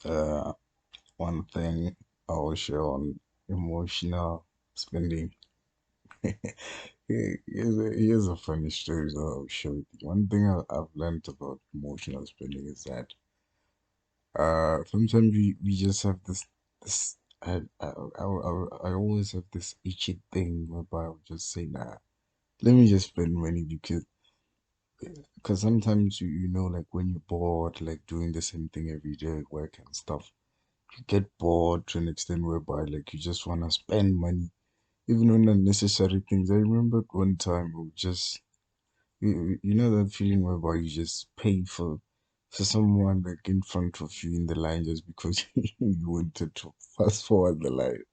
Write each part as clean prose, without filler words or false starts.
Uh, One thing I will share on emotional spending. Here's a funny story that I'll share with you. One thing I've learned about emotional spending is that sometimes we just have this I always have this itchy thing whereby I'll just say, nah, let me just spend money because sometimes you know, like when you're bored, like doing the same thing every day at work and stuff, you get bored to an extent whereby like you just want to spend money even on unnecessary things. I remember one time we just you know that feeling whereby you just pay for someone like in front of you in the line just because you wanted to fast forward the line.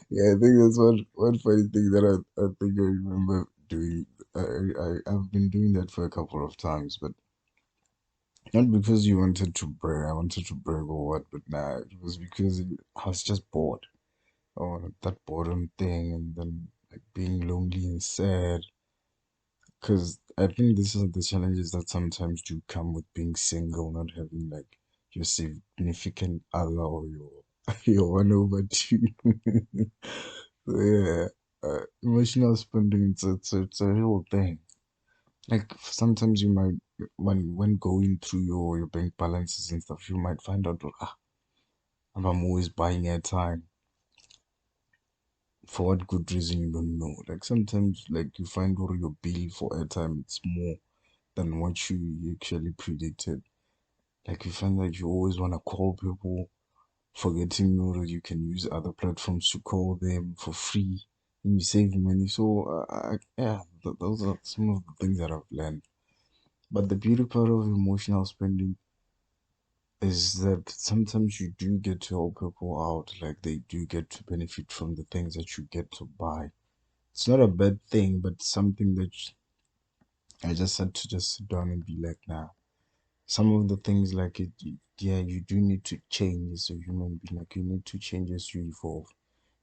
Yeah, I think that's one funny thing that I think I remember doing. I've been doing that for a couple of times, but not because you wanted to brag. I wanted to brag or what, but nah, it was because I was just bored. Oh, that boredom thing, and then like being lonely and sad. Because I think this is the challenges that sometimes do come with being single, not having like your significant other or your your one over two. So yeah, emotional spending it's a real thing. Like sometimes you might when going through your bank balances and stuff, you might find out, I'm always buying airtime. For what good reason you don't know. Like sometimes like you find out your bill for airtime it's more than what you actually predicted. Like you find that you always want to call people, forgetting that you can use other platforms to call them for free and you save money. So yeah, those are some of the things that I've learned. But the beauty part of emotional spending is that sometimes you do get to help people out, like they do get to benefit from the things that you get to buy. It's not a bad thing, but something that I just had to just sit down and be like, nah. Some of the things like yeah, you do need to change as a human being. Like you need to change as you evolve,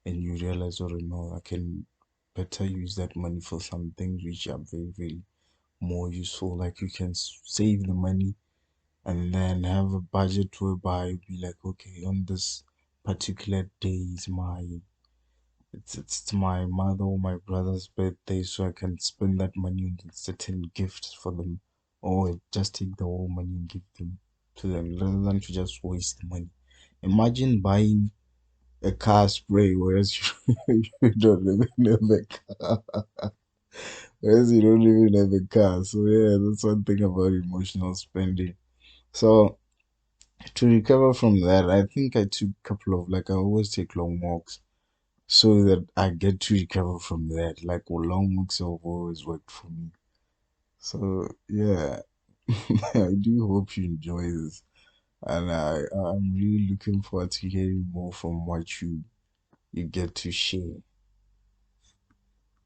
and you realize, oh no, I can better use that money for some things which are very, very more useful. Like you can save the money and then have a budget whereby you be like, okay, on this particular day is it's my mother or my brother's birthday, so I can spend that money on certain gifts for them, or just take the whole money and give them to them rather than to just waste money. Imagine buying a car spray whereas you don't even have a car, whereas you don't even have a car. So yeah, that's one thing about emotional spending. So to recover from that, I think I took a couple of like I always take long walks so that I get to recover from that. Like long walks have always worked for me. So yeah, I do hope you enjoy this, and I'm really looking forward to hearing more from what you get to share.